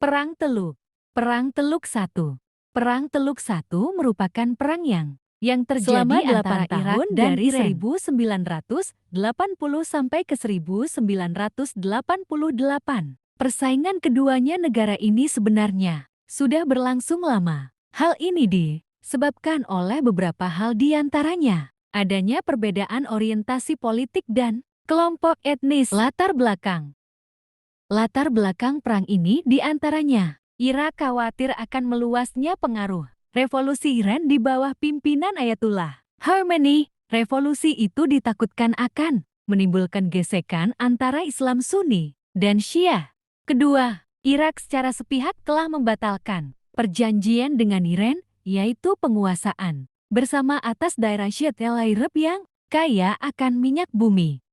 Perang Teluk. Perang Teluk I. Perang Teluk I merupakan perang yang terjadi Selama antara 8 Irak tahun dan dari Iran 1980 sampai ke 1988. Persaingan keduanya negara ini sebenarnya sudah berlangsung lama. Hal ini disebabkan oleh beberapa hal, di antaranya adanya perbedaan orientasi politik dan kelompok etnis. Latar belakang perang ini di antaranya Irak khawatir akan meluasnya pengaruh revolusi Iran di bawah pimpinan Ayatullah Khamenei. Revolusi itu ditakutkan akan menimbulkan gesekan antara Islam Sunni dan Syiah. Kedua, Irak secara sepihak telah membatalkan perjanjian dengan Iran, yaitu penguasaan bersama atas daerah Syed El Arab yang kaya akan minyak bumi.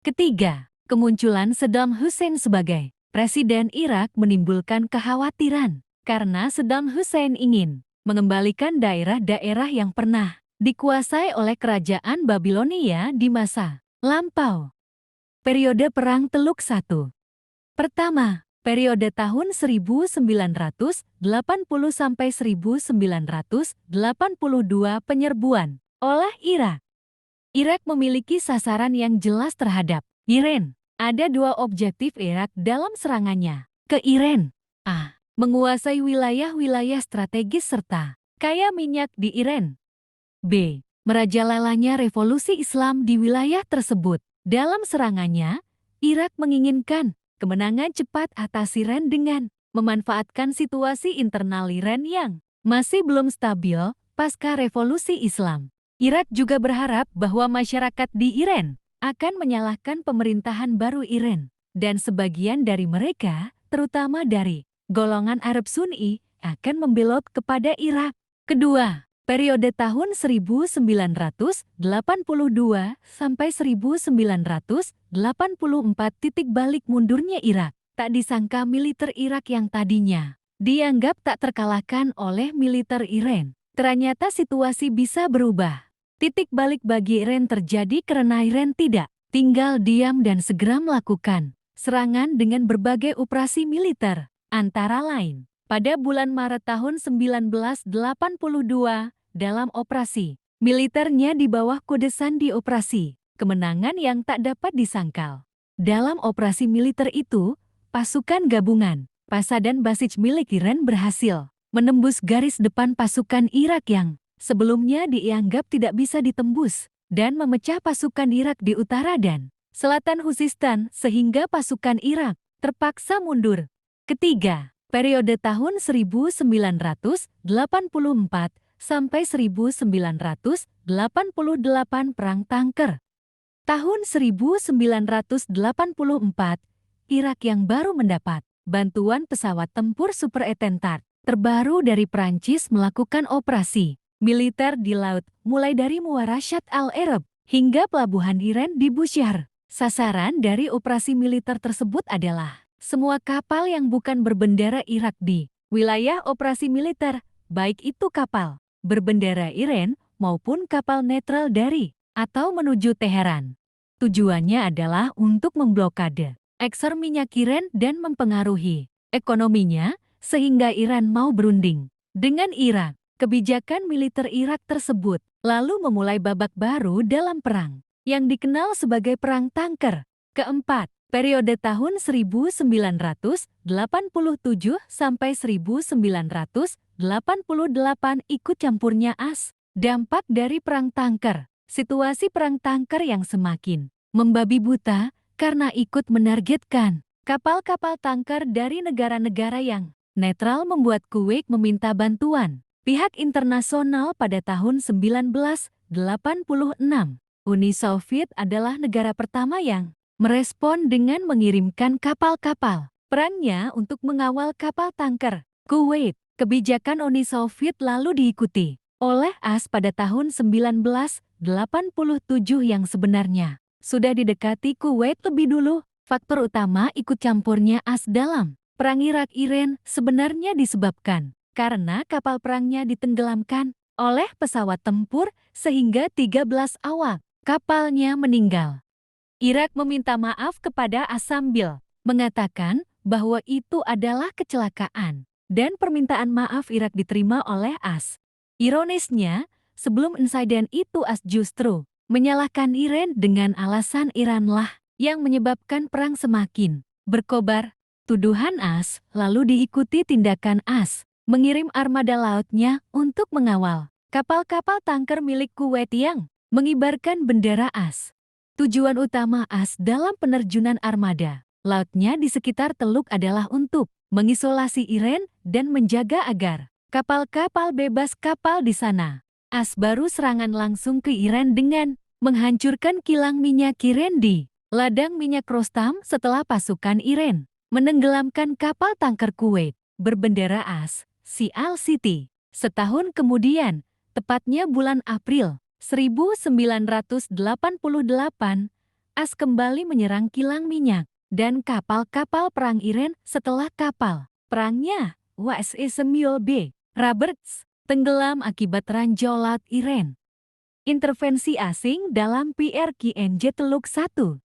Ketiga, kemunculan Saddam Hussein sebagai Presiden Irak menimbulkan kekhawatiran karena Saddam Hussein ingin mengembalikan daerah-daerah yang pernah dikuasai oleh kerajaan Babilonia di masa lampau. Periode Perang Teluk I. Pertama, periode tahun 1980 sampai 1982 penyerbuan oleh Irak. Irak memiliki sasaran yang jelas terhadap Iran. Ada dua objektif Irak dalam serangannya ke Iran. A. Menguasai wilayah-wilayah strategis serta kaya minyak di Iran. B. Merajalelanya revolusi Islam di wilayah tersebut. Dalam serangannya, Irak menginginkan kemenangan cepat atas Iran dengan memanfaatkan situasi internal Iran yang masih belum stabil pasca revolusi Islam. Irak juga berharap bahwa masyarakat di Iran akan menyalahkan pemerintahan baru Iran, dan sebagian dari mereka, terutama dari golongan Arab Sunni, akan membelot kepada Irak. Kedua, periode tahun 1982 sampai 1984, titik balik mundurnya Irak. Tak disangka militer Irak yang tadinya dianggap tak terkalahkan oleh militer Iran, ternyata situasi bisa berubah. Titik balik bagi Iran terjadi karena Iran tidak tinggal diam dan segera melakukan serangan dengan berbagai operasi militer, antara lain pada bulan Maret tahun 1982, dalam operasi militernya di bawah kode Sandi, operasi kemenangan yang tak dapat disangkal. Dalam operasi militer itu, pasukan gabungan PASA dan Basij milik Iran berhasil menembus garis depan pasukan Irak yang sebelumnya dianggap tidak bisa ditembus, dan memecah pasukan Irak di utara dan selatan Khuzestan sehingga pasukan Irak terpaksa mundur. Ketiga, periode tahun 1984 sampai 1988 Perang Tanker. Tahun 1984, Irak yang baru mendapat bantuan pesawat tempur Super Etentard terbaru dari Prancis melakukan operasi militer di laut, mulai dari Muara Shatt al-Arab hingga pelabuhan Iran di Bushehr. Sasaran dari operasi militer tersebut adalah semua kapal yang bukan berbendera Irak di wilayah operasi militer, baik itu kapal berbendera Iran maupun kapal netral dari atau menuju Teheran. Tujuannya adalah untuk memblokade ekspor minyak Iran dan mempengaruhi ekonominya sehingga Iran mau berunding dengan Irak. Kebijakan militer Irak tersebut lalu memulai babak baru dalam perang yang dikenal sebagai Perang Tanker. Keempat, periode tahun 1987 sampai 1988 ikut campurnya dampak dari Perang Tanker. Situasi Perang Tanker yang semakin membabi buta karena ikut menargetkan kapal-kapal tanker dari negara-negara yang netral membuat Kuwait meminta bantuan pihak internasional pada tahun 1986. Uni Soviet adalah negara pertama yang merespon dengan mengirimkan kapal-kapal perangnya untuk mengawal kapal tanker Kuwait. Kebijakan Uni Soviet lalu diikuti oleh AS pada tahun 1987 yang sebenarnya sudah didekati Kuwait lebih dulu. Faktor utama ikut campurnya AS dalam Perang Irak-Iran sebenarnya disebabkan karena kapal perangnya ditenggelamkan oleh pesawat tempur sehingga 13 awak kapalnya meninggal. Irak meminta maaf kepada AS sambil mengatakan bahwa itu adalah kecelakaan, dan permintaan maaf Irak diterima oleh AS. Ironisnya, sebelum insiden itu AS justru menyalahkan Iran dengan alasan Iranlah yang menyebabkan perang semakin berkobar. Tuduhan AS lalu diikuti tindakan AS mengirim armada lautnya untuk mengawal kapal-kapal tanker milik Kuwait yang mengibarkan bendera AS. Tujuan utama AS dalam penerjunan armada lautnya di sekitar teluk adalah untuk mengisolasi Iran dan menjaga agar kapal-kapal bebas kapal di sana. AS baru serangan langsung ke Iran dengan menghancurkan kilang minyak Iran di ladang minyak Rostam setelah pasukan Iran menenggelamkan kapal tanker Kuwait berbendera AS, Sial City. Setahun kemudian, tepatnya bulan April 1988, AS kembali menyerang kilang minyak dan kapal-kapal perang Iran setelah kapal perangnya USS Samuel B. Roberts tenggelam akibat ranjau laut Iran. Intervensi asing dalam PRKNJ Teluk 1.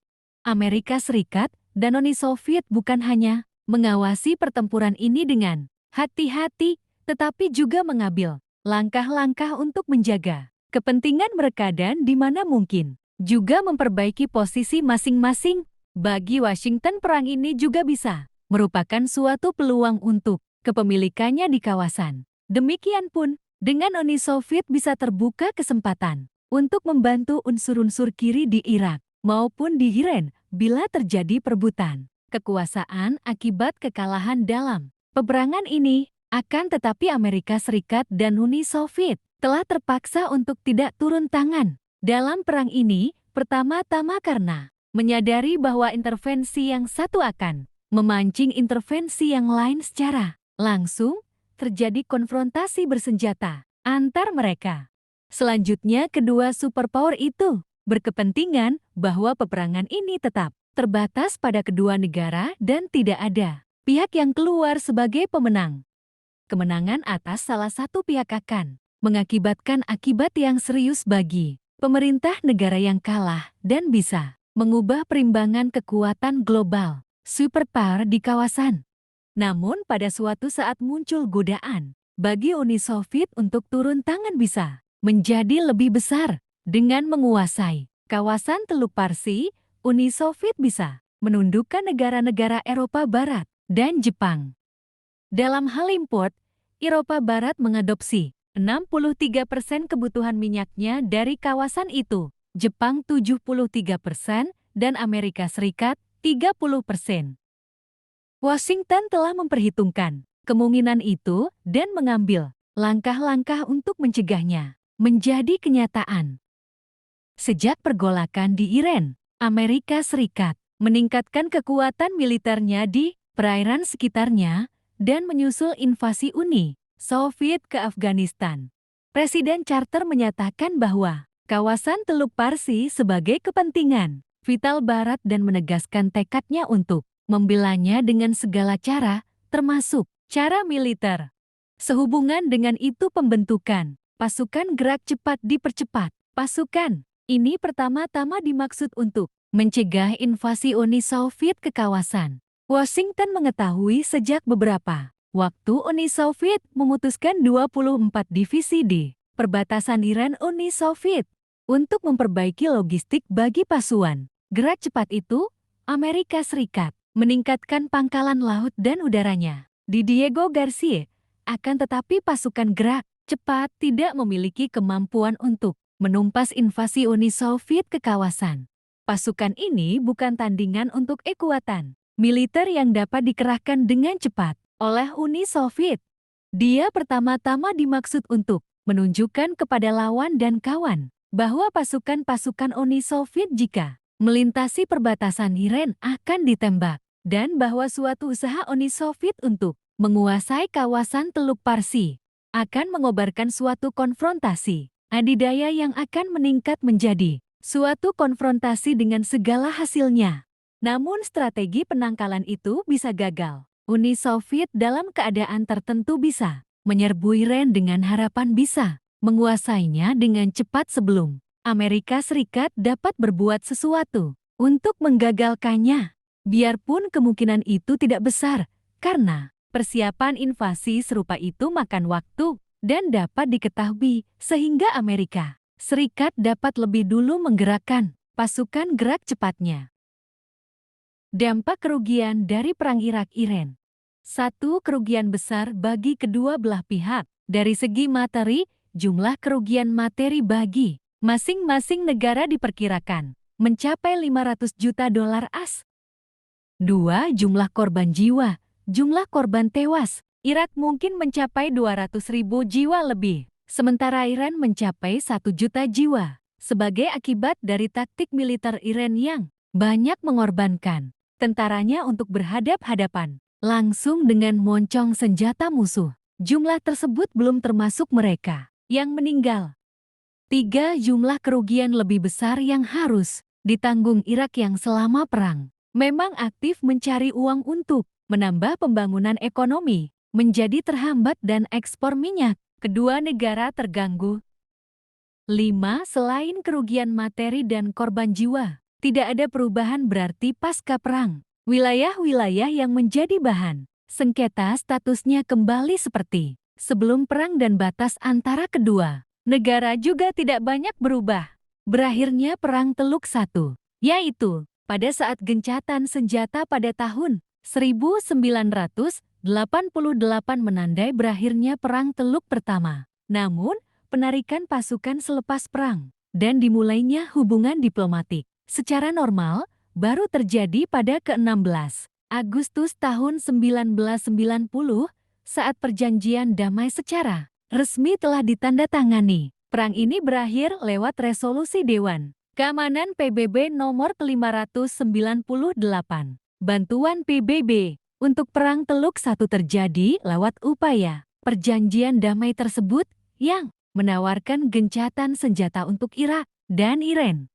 Amerika Serikat dan Uni Soviet bukan hanya mengawasi pertempuran ini dengan hati-hati, tetapi juga mengambil langkah-langkah untuk menjaga kepentingan mereka dan di mana mungkin juga memperbaiki posisi masing-masing. Bagi Washington, perang ini juga bisa merupakan suatu peluang untuk kepemilikannya di kawasan. Demikian pun, dengan Uni Soviet bisa terbuka kesempatan untuk membantu unsur-unsur kiri di Irak maupun di Iran bila terjadi perebutan kekuasaan akibat kekalahan dalam peperangan ini. Akan tetapi Amerika Serikat dan Uni Soviet telah terpaksa untuk tidak turun tangan dalam perang ini, pertama-tama karena menyadari bahwa intervensi yang satu akan memancing intervensi yang lain secara langsung, terjadi konfrontasi bersenjata antar mereka. Selanjutnya, kedua superpower itu berkepentingan bahwa peperangan ini tetap terbatas pada kedua negara dan tidak ada pihak yang keluar sebagai pemenang. Kemenangan atas salah satu pihak akan mengakibatkan akibat yang serius bagi pemerintah negara yang kalah dan bisa mengubah perimbangan kekuatan global superpower di kawasan. Namun pada suatu saat muncul godaan bagi Uni Soviet untuk turun tangan bisa menjadi lebih besar. Dengan menguasai kawasan Teluk Parsi, Uni Soviet bisa menundukkan negara-negara Eropa Barat dan Jepang. Dalam hal import, Eropa Barat mengadopsi 63% kebutuhan minyaknya dari kawasan itu, Jepang 73% dan Amerika Serikat 30%. Washington telah memperhitungkan kemungkinan itu dan mengambil langkah-langkah untuk mencegahnya menjadi kenyataan. Sejak pergolakan di Iran, Amerika Serikat meningkatkan kekuatan militernya di perairan sekitarnya dan menyusul invasi Uni Soviet ke Afghanistan. Presiden Carter menyatakan bahwa kawasan Teluk Parsi sebagai kepentingan vital Barat dan menegaskan tekadnya untuk membelanya dengan segala cara, termasuk cara militer. Sehubungan dengan itu pembentukan pasukan gerak cepat dipercepat. Pasukan ini pertama-tama dimaksud untuk mencegah invasi Uni Soviet ke kawasan. Washington mengetahui sejak beberapa waktu Uni Soviet memutuskan 24 divisi di perbatasan Iran-Uni Soviet untuk memperbaiki logistik bagi pasukan gerak cepat itu. Amerika Serikat meningkatkan pangkalan laut dan udaranya di Diego Garcia. Akan tetapi pasukan gerak cepat tidak memiliki kemampuan untuk menumpas invasi Uni Soviet ke kawasan. Pasukan ini bukan tandingan untuk kekuatan militer yang dapat dikerahkan dengan cepat oleh Uni Soviet. Dia pertama-tama dimaksud untuk menunjukkan kepada lawan dan kawan bahwa pasukan-pasukan Uni Soviet jika melintasi perbatasan Iran akan ditembak, dan bahwa suatu usaha Uni Soviet untuk menguasai kawasan Teluk Parsi akan mengobarkan suatu konfrontasi adidaya yang akan meningkat menjadi suatu konfrontasi dengan segala hasilnya. Namun strategi penangkalan itu bisa gagal. Uni Soviet dalam keadaan tertentu bisa menyerbu Iran dengan harapan bisa menguasainya dengan cepat sebelum Amerika Serikat dapat berbuat sesuatu untuk menggagalkannya. Biarpun kemungkinan itu tidak besar, karena persiapan invasi serupa itu makan waktu dan dapat diketahui sehingga Amerika Serikat dapat lebih dulu menggerakkan pasukan gerak cepatnya. Dampak kerugian dari Perang Irak-Iran. Satu kerugian besar bagi kedua belah pihak. Dari segi materi, jumlah kerugian materi bagi masing-masing negara diperkirakan mencapai 500 juta dolar AS. 2. Jumlah korban jiwa. Jumlah korban tewas. Irak mungkin mencapai 200.000 jiwa lebih, sementara Iran mencapai 1 juta jiwa, sebagai akibat dari taktik militer Iran yang banyak mengorbankan tentaranya untuk berhadap-hadapan langsung dengan moncong senjata musuh. Jumlah tersebut belum termasuk mereka yang meninggal. 3. Jumlah kerugian lebih besar yang harus ditanggung Irak yang selama perang memang aktif mencari uang untuk menambah pembangunan ekonomi, menjadi terhambat dan ekspor minyak kedua negara terganggu. 5. Selain kerugian materi dan korban jiwa, tidak ada perubahan berarti pasca perang. Wilayah-wilayah yang menjadi bahan sengketa statusnya kembali seperti sebelum perang dan batas antara kedua negara juga tidak banyak berubah. Berakhirnya Perang Teluk I, yaitu pada saat gencatan senjata pada tahun 1988 menandai berakhirnya Perang Teluk Pertama. Namun, penarikan pasukan selepas perang dan dimulainya hubungan diplomatik secara normal baru terjadi pada ke-16 Agustus tahun 1990 saat perjanjian damai secara resmi telah ditandatangani. Perang ini berakhir lewat resolusi Dewan Keamanan PBB nomor ke-598. Bantuan PBB untuk Perang Teluk I terjadi lewat upaya perjanjian damai tersebut yang menawarkan gencatan senjata untuk Irak dan Iran.